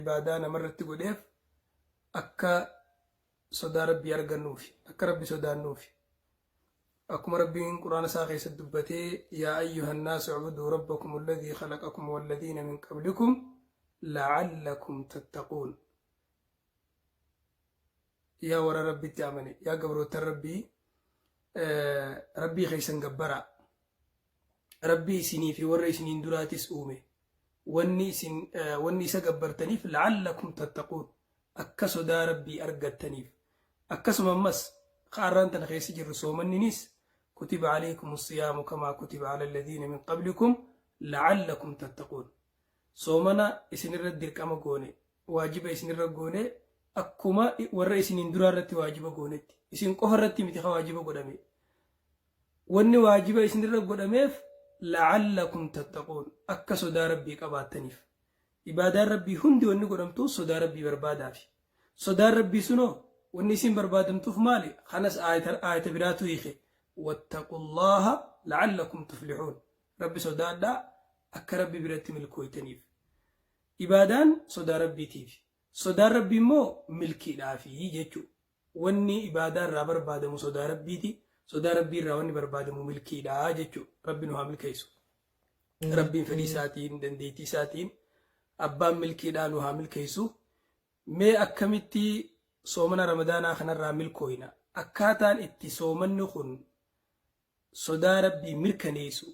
عبادانا مرت قديف أكا صدا ربي أرغنوفي أكا ربي صدا نوفي أكما ربي قرآن ساقي سدبتي يا أيها الناس اعبدوا ربكم الذي خلقكم والذين من قبلكم لعلكم تتقون يا ورا ربي تامني يا قبروت ربي ربي خيسن قبرا ربي سني في وري سنين دراتس أومي واني سقبرتنيف لعلكم تتقون أكسو دا ربي أرقدتنيف أكسو ممس قاران تنخيس جر سومنينيس كتب عليكم الصيام كما كتب على الذين من قبلكم لعلكم تتقون صومنا اسن الرد كما قوني واجب اسن الرد قوني أكما ورى اسن اندرارت واجب قوني اسن قهرت متخا واجب قدامي واني واجب اسن الرد قداميف لعلكم تتقون أكسو دا ربي قباتنيف إبادة ربي هندي واني قدامتو صدا ربي بربادافي صدا ربي سنو واني سن بربادمتو فمالي خنس آية براتو يخي واتقوا الله لعلكم تفلحون ربي صدا دا أكا ربي براتي ملكوي تنيف إبادان صدا ربي تيف صدا ربي مو ملكي دافي جيجو واني إبادان را بربادمو صدا ربي تي صدا ربي را واني بربادمو ملكي دا جيجو ربي نوها ملكيسو ربي فلي ساتين دنديتي ساتين أبان ملكي دا نوها ملكيسو مي أكمتي صومنا رمضان آخنا را ملكوينا أكاتان اتي صومن نخن صدا ربي ملكنيسو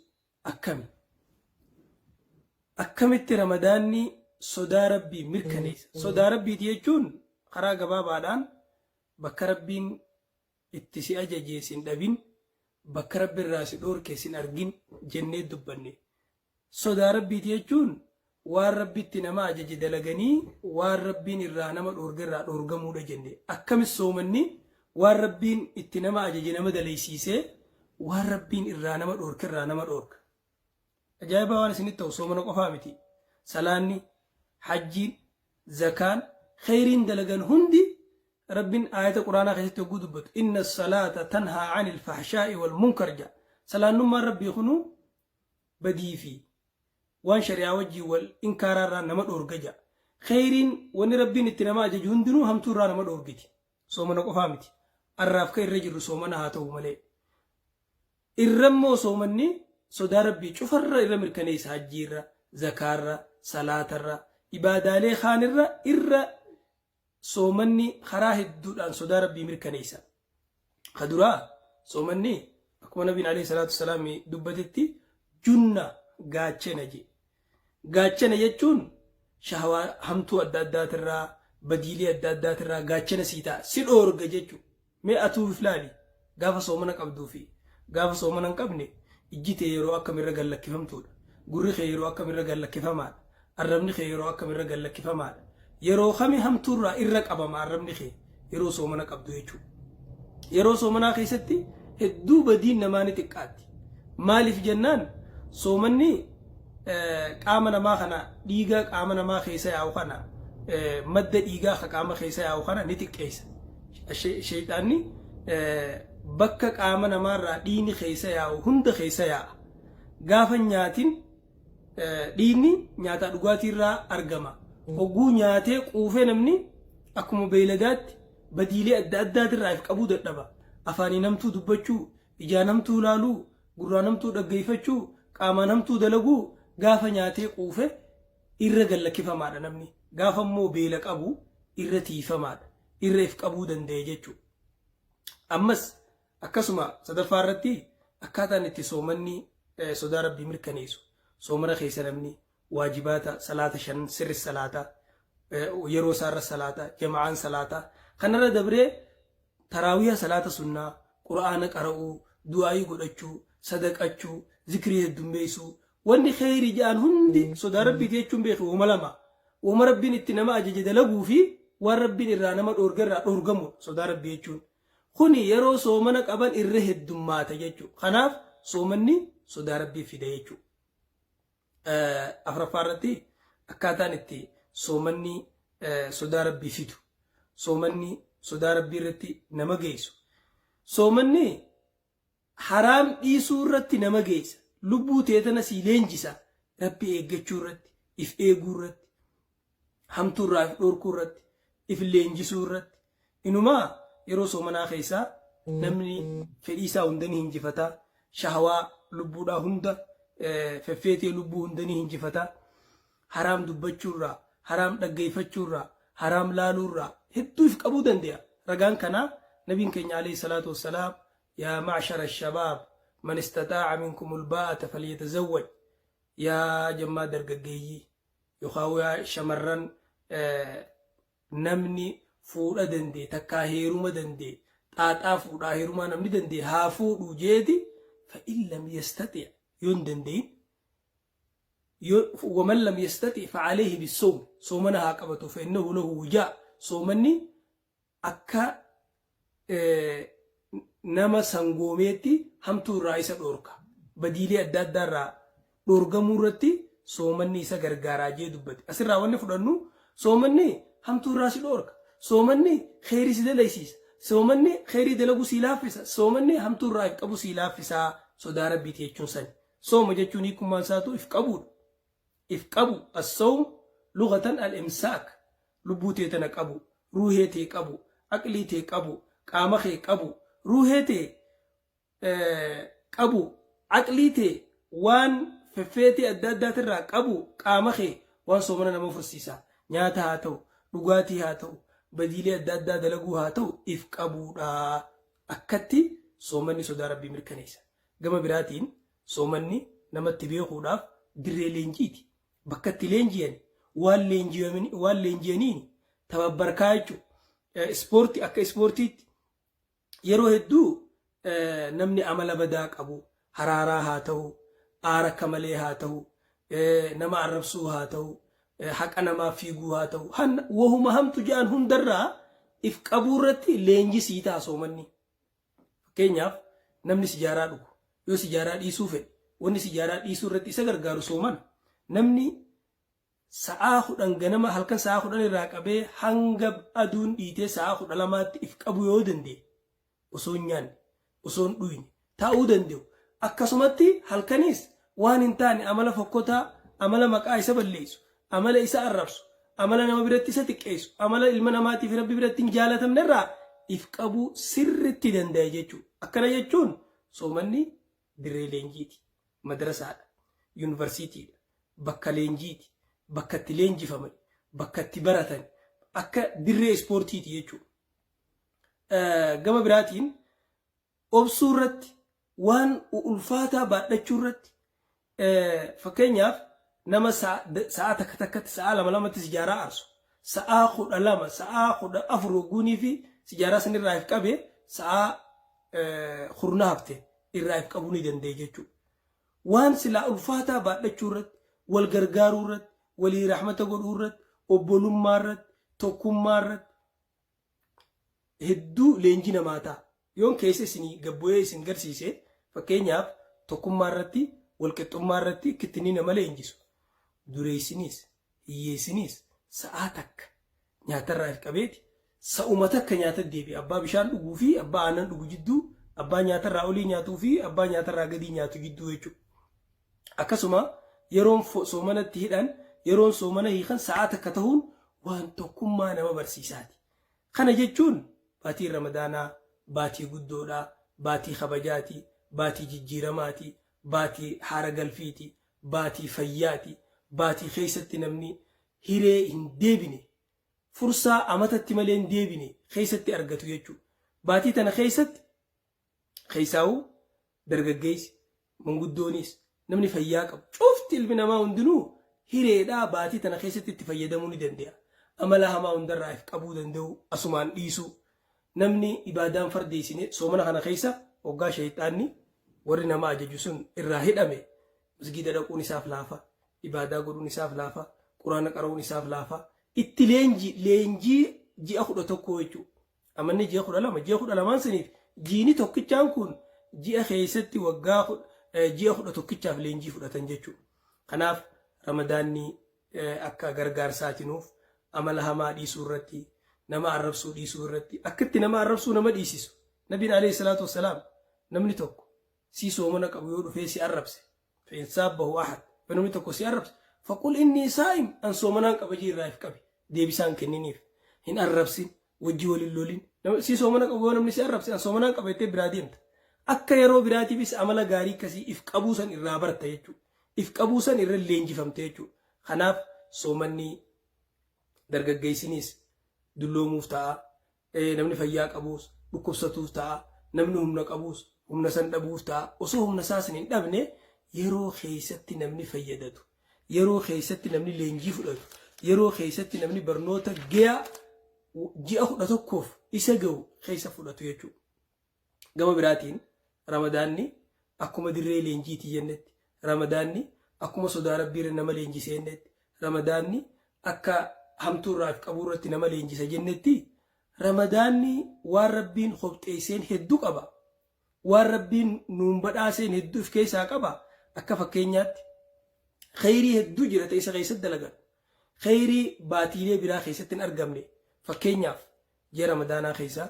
أكمتي رمضاني صدا ربي ملكنيس صدا ربي تيجون خرا قبابادان بك ربين اتسي أجاجيسين دابين بك ربي الراسي دور كيسين أرقين جنة دبني صدا ربي تيجون وان ربي تنما أجاجي دلغني وان ربين الرانما الأرقمو دا جنة أكم السومني وان ربين اتنما أجاجي نما دليسيسي وان ربين الرانما الأرق أجايبا وانا سنتو صومنا قفامتي سلاني حجي زكان خيرين دلغن هندي ربين آية القرآن خيست يقول إن الصلاة تنهى عن الفحشاء والمنكر جا سلان نما ربي خنو بديفي وان شريعة وجي والإنكار رانا مدور جا خيرين وان ربين اتنما جا هندنو همتو رانا مدور جتي صومنا قفامتي الراف كي الرجل صومنا هاتو ملي الرمو صومني صدا ربي شفر إرى كنيس حجيرة زكارة صلاة إبادة خانرة إرى صومني خراه الدودان صدا ربي مركنيسا خدرا صومني أكما نبي عليه الصلاة والسلام دبتتي جنة غاتشنا يجون شهوة همتو أدادات الرا بديلي أدادات الرا غاتشنا سيتا سيل أورغ جيجو مي أتو فلالي غافا صومنا قبدو في غافا صومنا قبني إجيتي يرو أكا من رجل لك فهمتو غوري خيرو أكا من رجل لك فهمال الرمني خيرو أكا من رجل لك فهمال يرو خمي هم تورا إرق أبا مع الرمني خي يرو صومنا قبدو يجو يرو صومنا خيستي هدو بدين نماني تقاتي مالي في جنان صومني قامنا ما خنا ديغا قامنا ما خيسا أو خنا مد ديغا قام خيسا أو خنا نتك كيس الشيطاني bakka qaama namaarraa dhiini keessa yaa'u hunda keessa yaa'a. Gaafa nyaatin dhiini nyaata dhugaatiirraa argama. Hogguu nyaatee quufee namni akkuma beeladaatti badiilee adda addaatirraa if qabuu dadhaba. Afaanii namtuu dubbachuu, ijaa namtuu laaluu, gurraa namtuu dhaggeeffachuu, qaama namtuu dalaguu gaafa nyaatee quufe irra gallakkifamaadha namni. Gaafa immoo beela qabu irra tiifamaadha. Irra if qabuu danda'e jechuudha. Ammas akkasuma sadaffaa irratti akkaataan itti soomanni sodaa rabbii mirkaneessu soomana keessa namni waajibaata salaata shan sirri salaata yeroo isaarra salaata jama'aan salaata kanarra dabree taraawiyaa salaata sunnaa qura'aana qara'uu du'aayii godhachuu sadaqachuu zikrii heddummeessuu wanni khayrii ja'an hundi sodaa rabbii jechuun beeku uuma rabbiin itti nama ajaje dalaguu fi waan rabbiin irraa nama dhoorgamu sodaa rabbii jechuun kuni yeroo soomana qaban irra heddummaata jechuudha. Kanaaf soomanni sodaa rabbii fida jechuudha. Afuraffaa irratti akkaataan itti soomanni sodaa rabbii fidu. Soomanni sodaa rabbii irratti nama geessu. Soomanni haraam dhiisuu irratti nama geessa. Lubbuu teetana si leenjisa. Rabbii eeggachuu irratti, if eeguu irratti. hamtuu irraa if dhorkuu irratti if leenjisuu irratti inumaa yeroo soomanaa keessaa namni fedhii isaa hunda ni injifata shahawaa lubbuudhaa hunda feffeetee lubbuu hunda ni injifata haraam dubbachuurraa haraam dhaggeeffachuurraa haraam laaluurraa hedduu if qabuu danda'a ragaan kanaa nabiin keenya alayhi salaatu wassalaam yaa ma'shara ash-shabaab man istataa'a minkum al-baa'ata falyatazawwaj yaa jammaa dargaggeeyyii yookaan yaa shamarran namni fuudha dandee takkaa heeruma dandee xaaxaa fuudhaa heerumaa namni dandee haa fuudhu jeeti fa'in lam yastati' yoon dandeeyin ومن لم يستطع فعليه بالصوم صومنا هاقبته فإنه له وجاء صومني أكا نما سنغوميتي همتو الرئيس الأوركا بديلي أداد دارا دورغا مورتي صومني إسا غرغارا جي دبت أسر راواني فدنو صومني همتو الرئيس الأوركا صومني خيري سيدة ليسيس صومني خيري دلغو سيلافيسا صومني همتو الرئيس قبو سيلافيسا صدارة بيتي يجون سن صوم جاتشوني كمان ساتو إفقابون إفقابو الصوم لغة الإمساك لبوتي تنقابو روحي تيقابو عقلي تيقابو قامخي قابو روحي تي قابو عقلي تي وان ففيتي أدادات الرا قابو قامخي وان صومنا نمو فرسيسا نياتا هاتو لغاتي هاتو بديلي أدادات دلقو هاتو إفقابو أكتي صومني صدا ربي مركنيسا قام براتين صومني نمت بيخوداف دري لينجيتي bakkatti leenjiyan waan leenjiyaniin tababbarkaa jechuudha. Ispoortii akka ispoortiitti yeroo hedduu namni amala badaa qabu haraaraa haa ta'u aara akka malee haa ta'u nama arrabsuu haa ta'u haqa namaa fiiguu haa ta'u wahuma hamtu jedhan hundarraa if qabuu irratti leenjisii ta'a soomanni. Fakkeenyaaf namni sijaaraa dhugu yoo sijaaraa dhiisuu fedhe wanni sijaaraa dhiisuu irratti isa gargaaru soomana. namni sa'aa 10 ganama halkan sa'aa 10 irraa qabee hanga aduun dhiitee sa'aa 12tti if qabu yoo danda'e osoo nyaanne osoo dhuyne taa'uu danda'u akkasumatti halkanis waan hin taane amala fokkotaa amala maqaa isa balleessu amala isa arrabsu amala nama biratti isa xiqqeessu amala ilma namaatiif rabbi biratti hin jaalatamne irraa if qabu sirritti danda'a jechuudha. Akkana jechuun soomanni dirree leenjiiti madrasaadha yuunivarsiitiidha bakka leenjiiti bakka itti leenjifaman bakka itti baratan akka dirree ispoortiiti jechuudha. Gama biraatiin obsuu irratti waan ulfaataa baadhachuu irratti fakkeenyaaf nama sa'a takka takkatti sa'a lama lamatti sijaaraa aarsu sa'a 12 sa'a 14 guunii fi sijaaraa san irraa if qabee sa'a hurna hafte irraa if qabuu ni danda'e jechuudha. Waan silaa ulfaataa baadhachuu irratti wal gargaaruu irratti walii rahmata godhuu irratti obbolummaa irratti tokkummaa irratti hedduu leenjii namaa ta'a. Yoon keessa isinii gabbu'ee isin garsiise fakkeenyaaf tokkummaa irratti walqixxummaa irratti kittinii nama leenjisu. Dureessinis hiyyeessinis sa'aa takka nyaatarraa if qabeeti sa'uma takka nyaata deebi'a. Abbaa bishaan dhuguu fi abbaa aannan dhugu jidduu abbaa nyaatarraa olii nyaatuu fi abbaa nyaatarraa gadii nyaatu jidduu jechuudha. Akkasuma yeroon soomanatti hidhan yeroon soomana hiikan sa'aa takka ta'uun waan tokkummaa nama barsiisaati. Kana jechuun baatii ramadaanaa baatii guddoodhaa baatii kabajaati baatii jijjiiramaati baatii haara galfiiti baatii fayyaati baatii keessatti namni hiree hin deebine fursaa amatatti malee hin deebine keessatti argatu jechuudha. Baatii tana keessatti keessaa'uu dargaggeessi manguddoonis namni fayyaa qabu cufti ilmi namaa hundinuu hireedhaa baatii tana keessatti itti fayyadamuu ni danda'a. Amala hamaa hundarraa if qabuu danda'u asumaan dhiisuu namni ibaadaan fardeessine soomana kana keessa waggaa shayxaanni warri nama ajaju sun irraa hidhame masgiida dhaquun isaaf laafa ibaadaa godhuun isaaf laafa quraana qara'uun isaaf laafa itti leenjii ji'a 11 jechuudha. Amanni ji'a 12 ji'a 12 saniif jiini tokkichaan kun ji'a keessatti waggaa ji'a 11chaaf leenjii fudhatan jechuudha. Kanaaf ramadaanni akka gargaarsaatinuuf amala hamaa dhiisuu irratti nama arrabsuu dhiisuu irratti akkatti nama arrabsuu nama dhiisisu. Nabiin alayhi salaatu wassalaam namni tokko si soomana qabu yoo dhufee si arrabse fa'in saabbahu ahad namni tokko si arrabse faqul inni saa'im an soomanaan qaba jirraa if qabi deebisaan kenniniif hin arrabsin wajji waliin lolin si soomana qabu namni si arrabsin soomanaan qabatee biraa deemta akka yeroo biraatiifis amala gaarii akkasii if qabuusan irraa barta jechuudha if qabuusan irra leenjifamte jechuudha kanaaf soomanni dargaggeessinis dulloomuuf ta'a namni fayyaa qabuus dhukkubsatuuf ta'a namni humna qabuus humna san dhabuuf ta'a osoo humna isaas hin dhabne yeroo keessatti namni fayyadatu yeroo keessatti namni leenjii fudhatu yeroo keessatti namni barnoota ji'a 11 isa ga'u keessa fudhatu jechuudha. Gama biraatiin ramadaanni akkuma dirree leenjiitii jennetti ramadaanni akkuma sodaa rabbii nama leenjisee jennetti ramadaanni akka hamtuurraa fi qabuu irratti nama leenjisa jennetti ramadaanni waan rabbiin qopheesseen hedduu qaba waan rabbiin nuun badhaaseen hedduu of keessaa qaba akka fakkeenyaatti khayrii hedduu jira ta'e isa keessatti dalagan khayrii baatiilee biraa keessatti hin argamne fakkeenyaaf ji'a ramadaanaa keessaa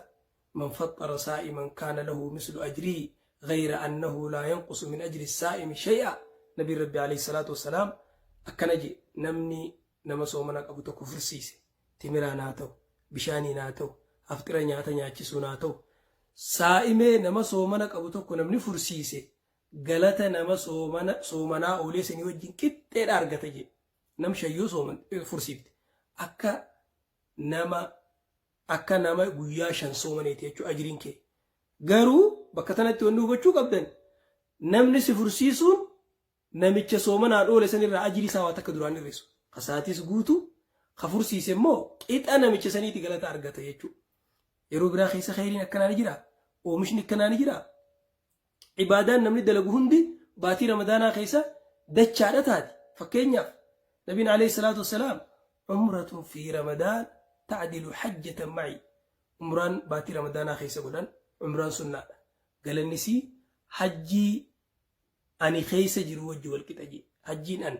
man faxxara saa'iman kaana lahu mislu ajrihi غير أنه لا ينقص من أجر السائم شيئا نبي ربي عليه الصلاة والسلام أكنجي نمني نما صومنا أبو تكو فرسيسي تمرا ناتو بشاني ناتو أفترا نياتا نياتشسو ناتو سائمي نما صومنا أبو تكو نمني فرسيسي غلطة نما صومنا أولي سنيوجين كتير أرغتا جي نم شيو صومن فرسيبت أكا نما غياشان صومنيتي يجو أجرين كي garuu bakka tanatti wanni hubachuu qabdan namni si fursiisuun namicha soomanaan oole sanirraa ajiri isaa waa takka duraan hir'isu kasaatis guutu ka fursiise immoo qixa namicha saniiti galata argata jechuudha. Yeroo biraa keessa khayriin akkanaa ni jira oomishni akkanaa ni jira ibaadaan namni dalagu hundi baatii ramadaanaa keessa dachaadha taati fakkeenyaaf nabiin alayhi salaatu wassalaam umratun fi ramadaan ta'dilu hajjatan ma'i umraan baatii ramadaanaa keessa godhan عمران سنة قال النسي حجي أني خيسة جرو وجه والكتاجي حجين أن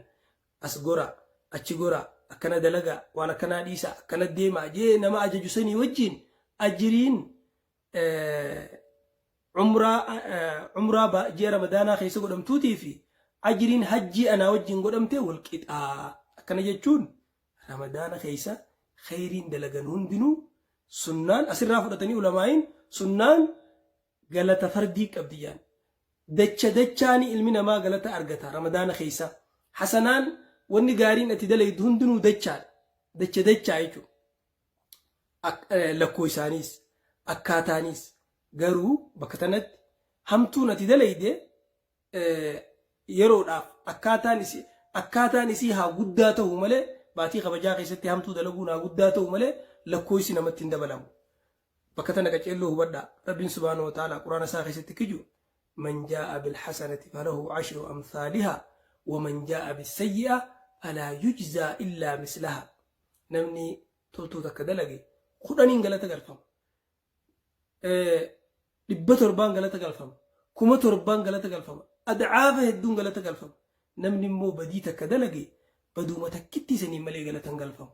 أسقورا أتشقورا أكنا دلقا وأنا كنا ديسا أكنا ديما جي نما أججو سني وجين أجرين عمرة جي رمضانا خيسة قدم توتي في أجرين حجي أنا وجين قدم تي والكتا أكنا جتشون رمضانا خيسة خيرين دلقا هندنو سنان أسر رافضتني علماءين سنان غلطة فرديك أبديان دچاني علمنا ما غلطة أرغتا رمضان خيسا حسنان واني قارين اتدال يدهندنو دچا يجو لكويسانيس أكاتانيس غارو بكتنت همتون اتدال يدي يرو راف أكاتانيسي ها قداته ملي باتي خبجا خيستي همتو دلقونا قداته ملي لكويسي نمتين دبلامو بكتنا كجلو بدا رب سبحانه وتعالى قرآن ساخي ستكجو من جاء بالحسنة فله 10 أمثالها ومن جاء بالسيئة فلا يجزى إلا مثلها نمني تلتو تكدلقي خدانين غلطة غلفهم لبتر بان غلطة غلفهم كمتر بان غلطة غلفهم أدعافه الدون غلطة غلفهم نمني مو بدي تكدلقي بدو ما تكتي سنين ملي غلطة غلفهم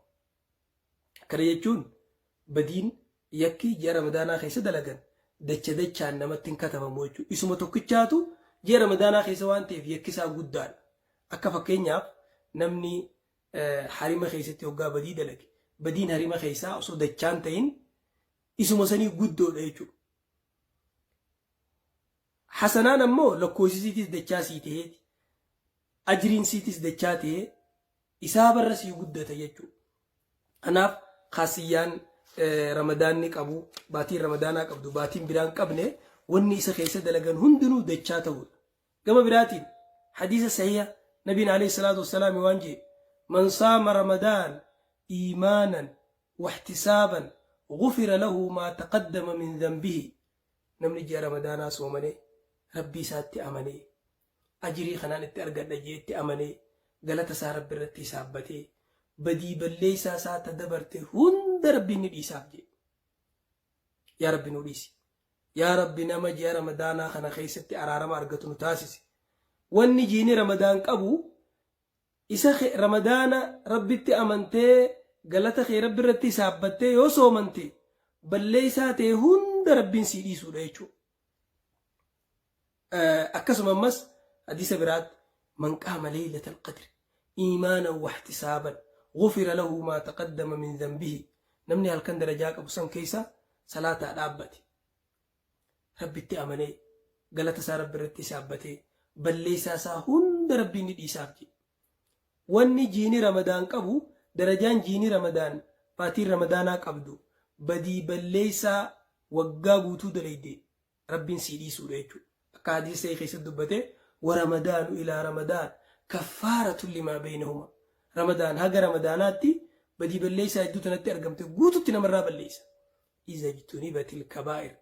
كريجون بدين yakki ji'a ramadaanaa keessa dalagan dachaan namatti katabamu jechuudha. Isuma tokkichaatu ji'a ramadaanaa keessa waan ta'eef yakkisaa guddaadha. Akka fakkeenyaaf namni harima keessatti hoggaa badii dalage badiin harima keessaa osoo dachaan ta'in isuma sanii guddoodha jechuudha. Hasanaan ammoo lakkoofsisiitis dachaa sii ta'eeti ajiriin siitis dachaa ta'ee isaa barra sii guddata jechuudha. Kanaaf kaasiyyaan رمضان قبو باتي رمضان قبضو باتين بران قبنه وني إسا خيسة دلقان هندنو دجاته كما براتين حديث صحيح نبينا عليه الصلاة والسلام وانجي من صام رمضان إيمانا واحتسابا غفر له ما تقدم من ذنبه نمني جي رمضان صومني ربي ساتي أمني أجري خنان التأرقى نجيتي أمني غلط سارب برتي سابتي بدي بليسا ساتا دبرتي هند ربي نديساف جي يا ربي نوديسي يا ربي نما جي رمضان خنا خيستي أرارم أرغتو نتاسيسي واني جيني رمضان قبو إسا رمضان ربي تي أمنتي غلطة خي ربي رتي سابتي يو صومنتي بليسا تي هند ربي سيديسو ريچو أكسو ممس حديث برات من قام ليلة القدر إيمانا واحتسابا غفر له ما تقدم من ذنبه نمني هل كان درجاك أبو سن كيسا صلاة الأبتي ربي تأمني قالت سا ربي رتي سابتي بل ليس سا هند ربي ندي سابتي واني جيني رمضان كبو درجان جيني رمضان فاتير رمضانا كبدو بدي بل ليس وقا قوتو دليدي ربي سيدي سوريتو أكادي سيخي سدبته ورمضان إلى رمضان كفارة لما بينهما رمضان هاga رمضاناتي بدي بليسا يدو تنتي أرقمت قوتو تنمرا بليسا إذا جتنبت الكبائر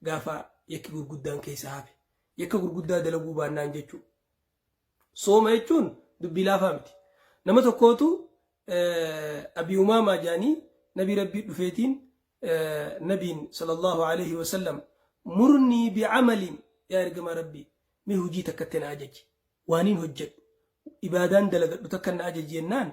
قافا يكي قدان كيسا هافي يكي قدان دلقو بانان جيشو صوم يجون دبي لا فهمتي نما تقوتو أبي أماما جاني نبي ربي دفيتين نبي صلى الله عليه وسلم مرني بعمل يا رقم ربي مي هجي تكتنا أجج وانين هجت إبادان دلقت تكن أجج ينان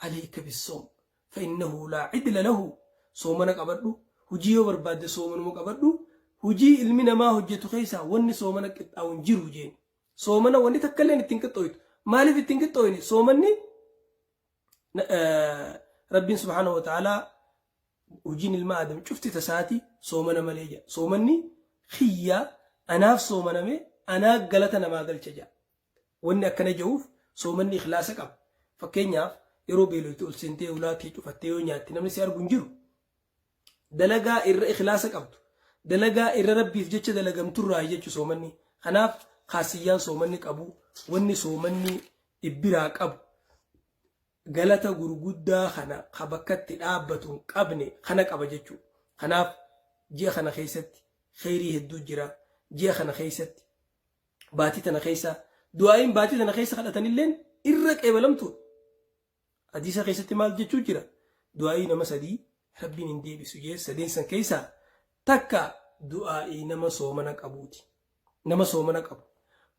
عليك بالصوم فإنه لا عدل له صومنا قبردو هجي وبرباد صومنا مقبردو هجي المنا ما هجت خيسا وني صومنا أو نجيرو جين صومنا وني تكلين تنكتويت مالي في تنكتويني صومني ربي سبحانه وتعالى وجين المادم شفتي تساتي صومنا مليجا صومني خيا أنا في صومنا مي أنا قلتنا ما قلت جا وإني أكنا جوف صومني خلاصك أب فكينيا يروبي لو تقول سنتي ولا تيجو فتيو نياتي نمني سيار بنجرو دلقا إر خلاصك أب دلقا إر ربي في جتش دلقا متر رايجتش صومني خناف خاصيان صومني أبو وإني صومني إبراك أبو قلتا غرغدا خنا خبكت الابتون قبني خنا قبجچو خناف جي خنا خيست خيري هدو جرا جي خنا خيست باتي تنا خيسا دعاين باتي تنا خيسا خدتني لين إرك إبلمتو حديث خيست مال جچو جرا دعاين مسدي ربي ندي بسجي سدين سن كيسا تكا دعاي نما صومنك ابوتي نما صومنك ابو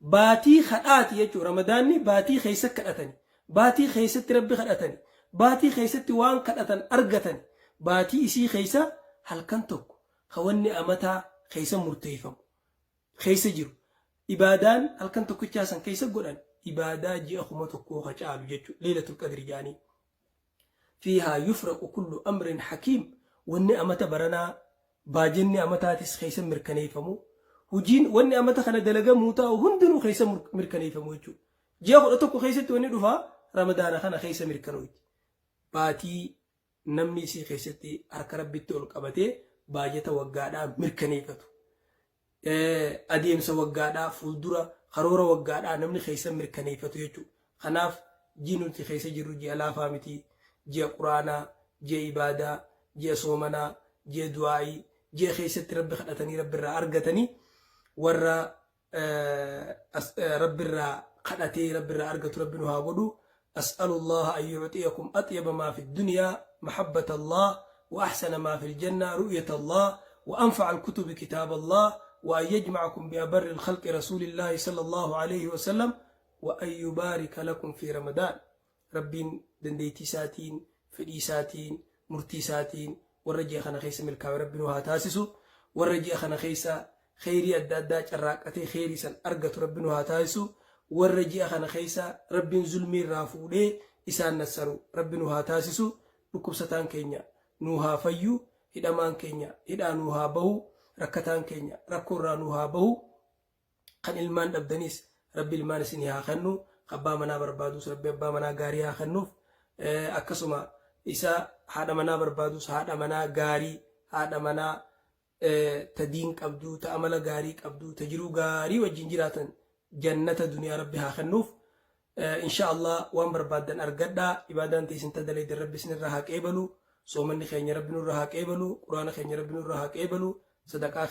باتي خداتي يچو رمضاني باتي خيسك كدتني باتي خيست ربي خدتني باتي خيست وان كدتن ارغتني باتي اسي خيسا هل كنتك خواني امتا خيسا مرتيفم خيسا جيرو إبادان هل كنتك كياسن كيسا قران إبادا جي أخمتك وخجال جيتو ليلة القدر جاني فيها يفرق كل أمر حكيم واني امتا برنا باجني امتا تس خيسا مركنيفمو وجين واني امتا خنا دلقا موتا وهندنو خيسا مركنيفمو جيتو جي أخمتك خيسا واني دفا رمضان خنا خيسا مركنويت باتي نمني سي خيستي أرك ربي تقول قبتي باجتا وقادا مركنيفتو أديم سوقادا فولدورا خرورا وقادا نمني خيسا مركنيفتو يجو خناف جينو تي خيسا جرو جي ألا فامتي جي قرانا جي إبادة جي صومنا جي دعائي جي خيسا ربي خلتني ربي را أرقتني ورا ربي را خلتي ربي را أرقت ربي نها قدو أسأل الله أن يعطيكم أطيب ما في الدنيا محبة الله وأحسن ما في الجنة رؤية الله وأنفع الكتب كتاب الله وأن يجمعكم بأبر الخلق رسول الله صلى الله عليه وسلم وأن يبارك لكم في رمضان ربين دنديتي ساتين فدي ساتين مرتي ساتين ورجي خنا خيس ملكا ربنا وها تاسسو ورجي خنا خيسا خيري أدادا جراكتي خيري سن أرقت ربنا وها تاسسو ورجي خنا خيسا ربين ظلمي رافودي إسان نسرو ربنا وها تاسسو بكبستان كينيا نوها فيو هدامان كينيا هدا نوها بهو ركتان كينيا ركورا نوها بهو قن المان أبدانيس ربي المان سنها خنو قبا منا بربادوس ربي أبا منا غاريها خنوف أكسما إسا هذا منا بربادوس هذا منا غاري هذا منا تدين قبدو تأمل غاري قبدو تجرو غاري وجنجراتن جنة دنيا ربها خنوف إن شاء الله وان بربادن أرقدا إبادان تيسن تدلي در ربي سن الرهاك إيبلو صومن خين ربنا الرهاك إيبلو قرآن خين ربنا الرهاك إيبلو صدقاء